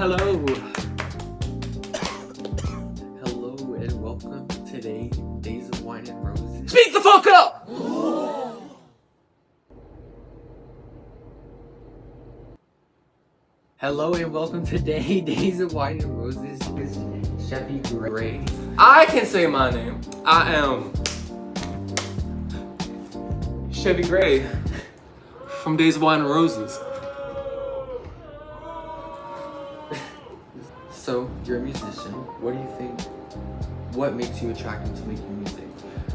Hello. Hello and welcome to today, Days of Wine and Roses. Speak the fuck up! Hello and welcome to today, Days of Wine and Roses with Chevy Gray. I can say my name. I am Chevy Gray from Days of Wine and Roses. So, you're a musician. What do you think? What makes you attracted to making music?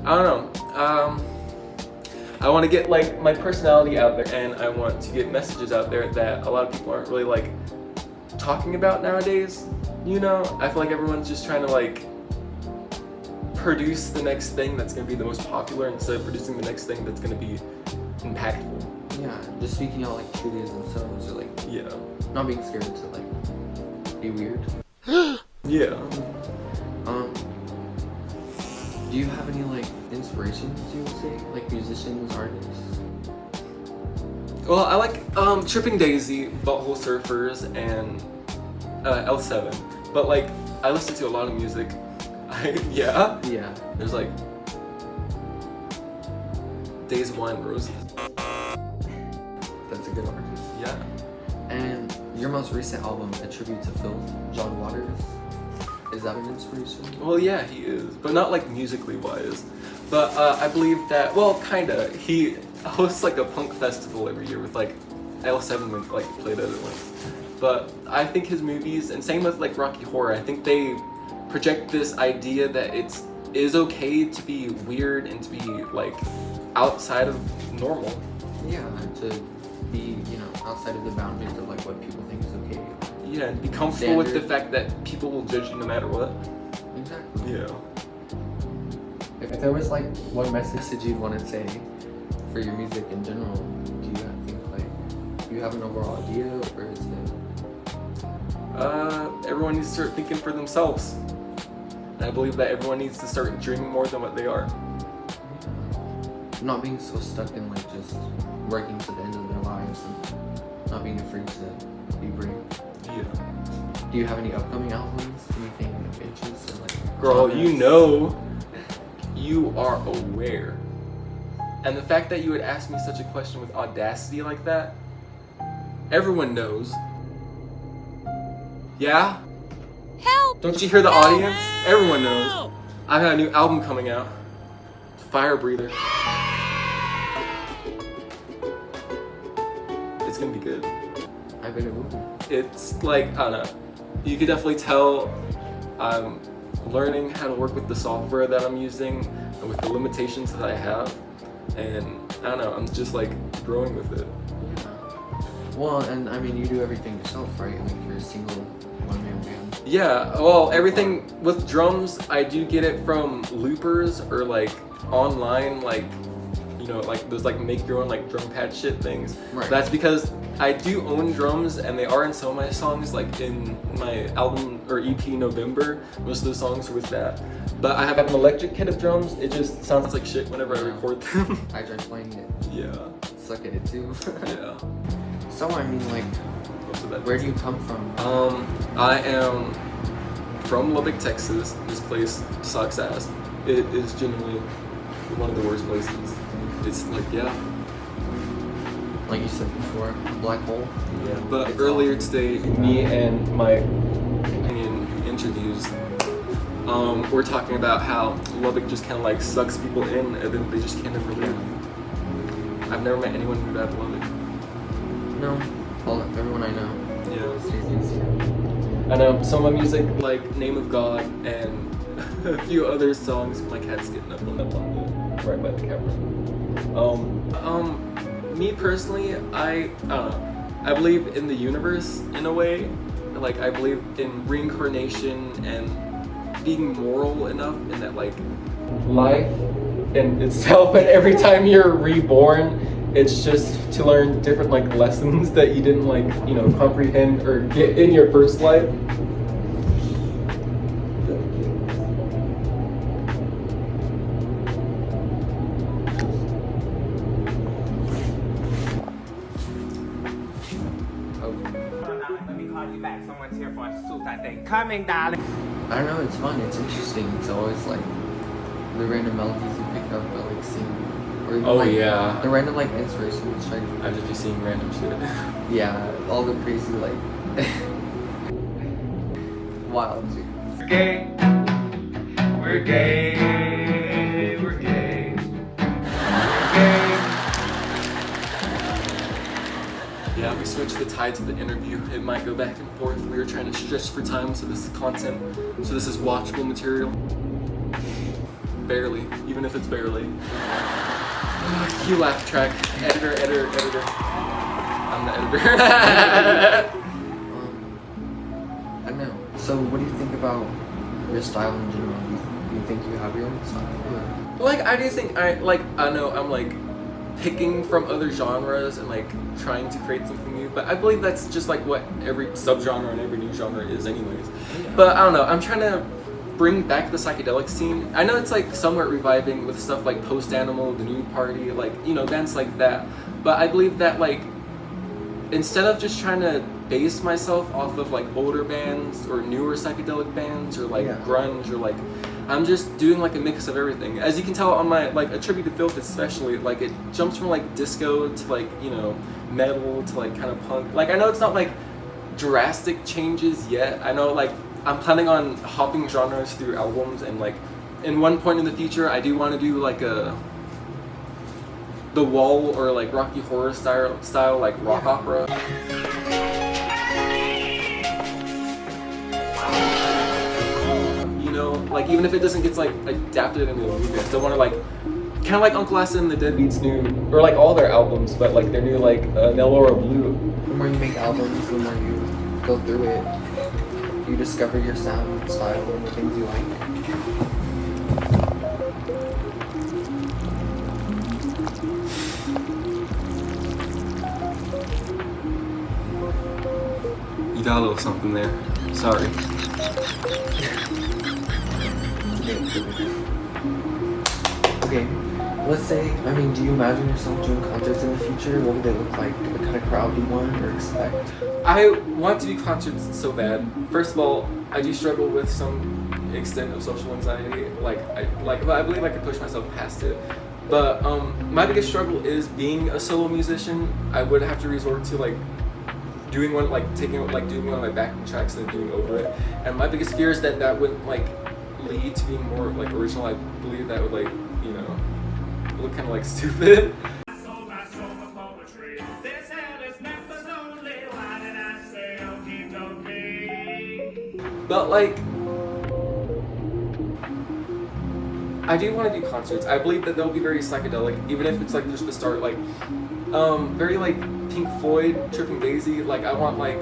I don't know. I want to get like my personality out there, and I want to get messages out there that a lot of people aren't really like talking about nowadays. You know, I feel like everyone's just trying to like produce the next thing that's gonna be the most popular instead of producing the next thing that's gonna be impactful. Yeah, just speaking out like true to themselves, or like not being scared to like be weird. Yeah. Do you have any like inspirations, you would say, like musicians, artists? Well, I like Tripping Daisy, Butthole Surfers, and L7. But like, I listen to a lot of music. Yeah. There's like Days of Wine and Roses. That's a good artist. Yeah. And your most recent album, A Tribute to Phil, John Waters, is that an inspiration? Well, yeah, he is, but not like musically wise. But I believe that, well, kinda. He hosts like a punk festival every year with like L7 when like played at it once. But I think his movies, and same with like Rocky Horror, I think they project this idea that it is okay to be weird and to be like outside of normal. Yeah, to be, outside of the boundaries of like what people think is okay. Yeah, and be comfortable with the fact that people will judge you no matter what. Exactly. Yeah. If there was like one message you'd want to say for your music in general, do you think like you have an overall idea, or is it? Everyone needs to start thinking for themselves. And I believe that everyone needs to start dreaming more than what they are. Not being so stuck in like just working to the end of their lives and not being afraid to be brave. Yeah. Do you have any upcoming albums? Anything of interest or like? Girl, genres? you know, you are aware. And the fact that you would ask me such a question with audacity like that, everyone knows. Yeah? Help! Don't you hear the audience? Everyone knows. I've got a new album coming out. Fire Breather. It's gonna be good. I bet it will be. It's like, I don't know. You could definitely tell I'm learning how to work with the software that I'm using and with the limitations that I have. And I don't know, I'm just like growing with it. Well, and I mean, you do everything yourself, right? Like you're a single one-man band. Yeah, well, everything with drums, I do get it from loopers or like online, like, like those like make your own like drum pad shit things. Right. That's because I do own drums, and they are in some of my songs, like in my album or EP November. Most of the songs are with that. But I have an electric kit of drums. It just sounds like shit whenever I record them. I tried playing it. Yeah. Suck at it too. Yeah. So I mean, like, where do you come from? I am from Lubbock, Texas. This place sucks ass. It is genuinely one of the worst places. It's like, yeah. Like you said before, black hole. Yeah. But It's earlier awful. today, me and my companion interviews, we're talking about how Lubbock just kind of like sucks people in, and then they just can't ever leave. I've never met anyone who moved out of Lubbock. No, everyone I know. Yeah. Stays here. I know some of my music, like Name of God and a few other songs. My cat's getting up on the right by the camera. Me personally, I don't know. I believe in the universe in a way. Like I believe in reincarnation and being moral enough in that like life in itself, and every time you're reborn, it's just to learn different like lessons that you didn't like, comprehend or get in your first life. Let me call you back. Someone's here for a suit, I think. Coming, darling. I don't know, it's fun, it's interesting. It's always like the random melodies you pick up but like sing. Or even, Oh, like, yeah. the random like inspirations. Like, I'd just be seeing random shit. yeah, all the crazy like wild shit. We're gay. We're gay. We're gay. We're gay. Yeah, we switched the tide to the interview. It might go back and forth. We were trying to stretch for time, so this is content. So this is watchable material. Barely, even if it's barely. Cue laugh track. Editor. I'm the editor. I don't know. So what do you think about your style in general? Do you think you have your own style? Or? Like, I do think I know I'm like picking from other genres and like trying to create something new, but I believe that's just like what every subgenre and every new genre is anyways. But I don't know, I'm trying to bring back the psychedelic scene. I know it's like somewhat reviving with stuff like Post Animal, The Nude Party, like, you know, bands like that. But I believe that like instead of just trying to base myself off of like older bands or newer psychedelic bands or like grunge or like, I'm just doing like a mix of everything. As you can tell on my like A Tribute to Filth especially, like it jumps from like disco to like, you know, metal to like kind of punk. Like I know it's not like drastic changes yet. I know like I'm planning on hopping genres through albums and like in one point in the future I do want to do like the Wall or like Rocky Horror style like rock opera. You know, like even if it doesn't get like adapted into a movie, I still want to like kind of like Uncle Acid and the Deadbeats' new, or like all their albums, but like their new like Nelora Blue. The more you make albums, the more you go through it, you discover your sound, style, and the things you like. You got a little something there. Sorry. Okay, let's say, I mean, do you imagine yourself doing concerts in the future? What would they look like? What kind of crowd do you want or expect? I want to do concerts so bad. First of all, I do struggle with some extent of social anxiety. But I believe I could push myself past it. But my biggest struggle is being a solo musician. I would have to resort to like doing one, like doing one of my backing tracks and then doing over it. And my biggest fear is that that wouldn't like lead to being more like original. I believe that would like, you know, look kind of like stupid. But like, I do want to do concerts. I believe that they'll be very psychedelic, even if it's like just the start, like very like Pink Floyd, Tripping Daisy. Like I want like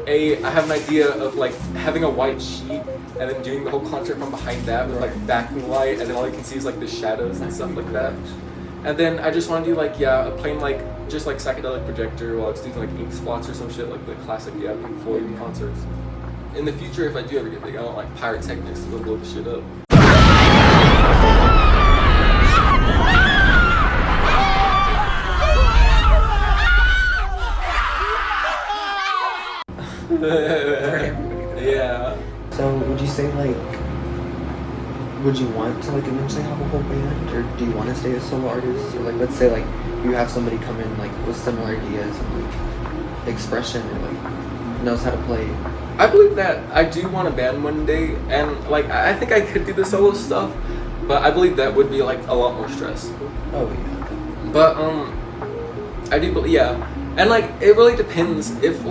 I have an idea of like having a white sheet and then doing the whole concert from behind that with like backing light, and then all you can see is like the shadows and stuff like that. And then I just want to do like a plain like just like psychedelic projector while it's doing like ink spots or some shit like the classic Pink Floyd concerts. In the future, if I do ever get big, I want like pyrotechnics to go blow the shit up. Yeah. So would you say like, would you want to like eventually have a whole band, or do you want to stay a solo artist? Or like, let's say like you have somebody come in like with similar ideas and like expression or like knows how to play. I believe that I do want a band one day, and like I think I could do the solo stuff, but I believe that would be like a lot more stress. Oh yeah. But I do believe, yeah, and like it really depends if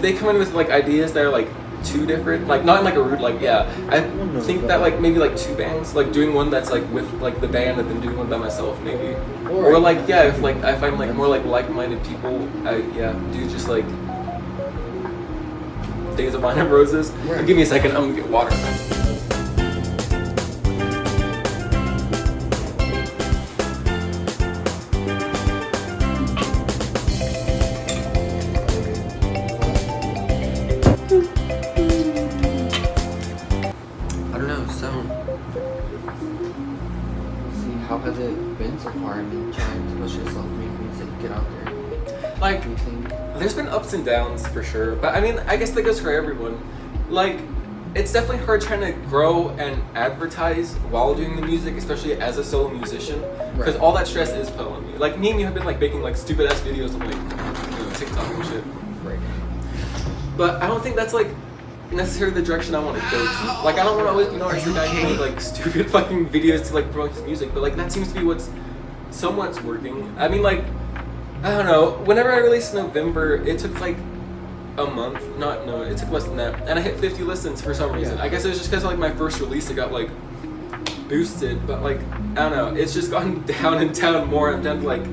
they come in with like ideas that are like too different, like not in like a rude like I think that like maybe like two bands, like doing one that's like with like the band and then doing one by myself maybe, or like if I find like more like-minded people, I do just like Days of Wine and Roses. Give me a second, I'm gonna get water. I don't know, so see, how has it been so far? I mean, trying to push yourself, make music, get out there. Like, do you think? there's been ups and downs for sure, but I mean, I guess that goes for everyone. Like, it's definitely hard trying to grow and advertise while doing the music, especially as a solo musician, because Right. all that stress is put on me. Like, me and you have been like making like stupid ass videos on like, you know, TikTok and shit. Right. But I don't think that's like necessarily the direction I want to go to. Like, I don't want to always be known as the guy who made like stupid fucking videos to like promote his music, but like that seems to be what's somewhat's working. I mean, like, I don't know. Whenever I released in November, it took like a month. It took less than that, and I hit 50 listens for some reason. Yeah. I guess it was just because like my first release, it got like boosted, but like I don't know. It's just gone down and down more. I'm down to like,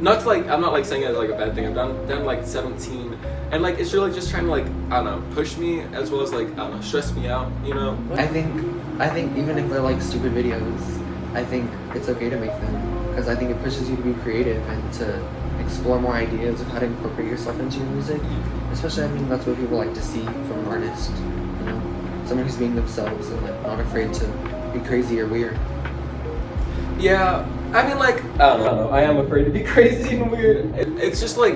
not to like, I'm not like saying it as like a bad thing. I'm down to like 17, and like it's really just trying to like, I don't know, push me as well as like, I don't know, stress me out. You know? I think even if they're like stupid videos, I think it's okay to make them because I think it pushes you to be creative and to explore more ideas of how to incorporate yourself into your music. Especially, I mean, that's what people like to see from an artist. You know, someone who's being themselves and like not afraid to be crazy or weird. Yeah, I mean, like, I don't know. I am afraid to be crazy and weird. It's just like,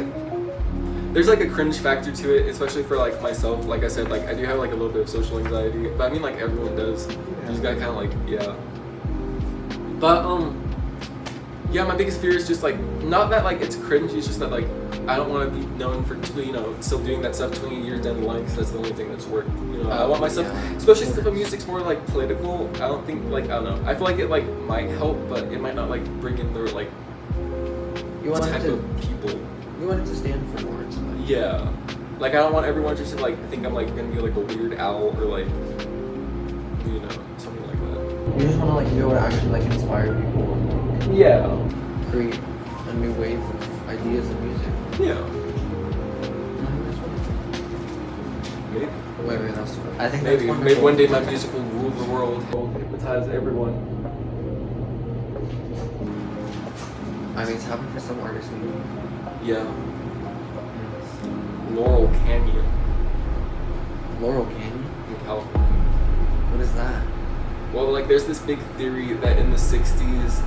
there's like a cringe factor to it, especially for like myself. Like I said, like I do have like a little bit of social anxiety, but I mean, like everyone does. You just gotta kind of like, yeah. But yeah, my biggest fear is just like, not that like it's cringy, it's just that like I don't want to be known for, you know, still doing that stuff 20 years down the line, because that's the only thing that's worked. You know, I want my stuff, Yeah. especially if the music's more like political. I don't think like, I don't know. I feel like it like might help, but it might not like bring in the like You want type it to, of people. you want it to stand for more. So like, Yeah, like I don't want everyone just to like think I'm like gonna be like a Weird Al or like, you know, something like that. you just want to like be able to actually like inspire people, Yeah. create a new wave of ideas and music. Yeah. Maybe. Whatever that's. I think that's Maybe wonderful. one day my music will rule the world. Hypnotize everyone. I mean, it's happened for some artists, maybe. Yeah. Laurel Canyon Laurel Canyon. in California. What is that? Well, like there's this big theory that in the 60s,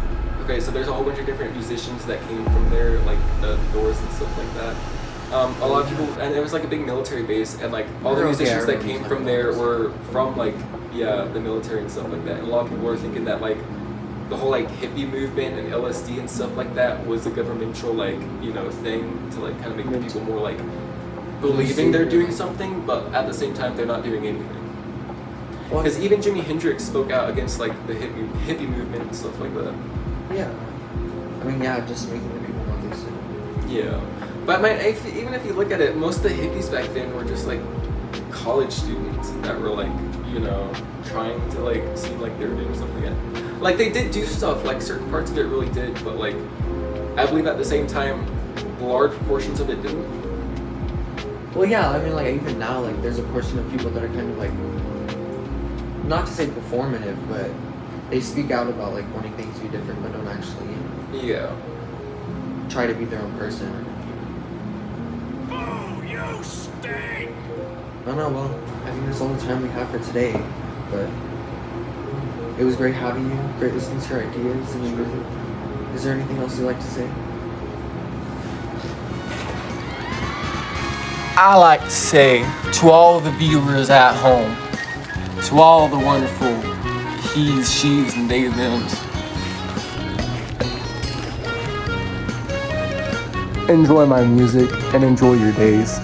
okay, so there's a whole bunch of different musicians that came from there, like the Doors and stuff like that. A lot of people, and it was like a big military base, and like all the Okay, musicians I that remember came you from talking there about were from like, yeah, the military and stuff like that. And a lot of people were thinking that like the whole like hippie movement and LSD and stuff like that was a governmental like, you know, thing to like kind of make people more like believing they're doing something, but at the same time they're not doing anything. Well, Because even Jimi Hendrix spoke out against like the hippie movement and stuff like that. yeah. I mean, yeah, just making the people know they said. Yeah, but man, even if you look at it, most of the hippies back then were just like college students that were like, you know, trying to like seem like they were doing something. Like they did do stuff, like certain parts of it really did, but like I believe at the same time, large portions of it didn't. Well, yeah, I mean, like even now, like there's a portion of people that are kind of like, not to say performative, but they speak out about like wanting things to be different, but don't actually, you know, Yeah. try to be their own person. Oh, you stink! I don't know. Well, I think that's all the time we have for today, but it was great having you. Great listening to your ideas and your music. Is there anything else you'd like to say? I like to say to all the viewers at home, to all the wonderful he's, she's, and they, thems, enjoy my music and enjoy your days.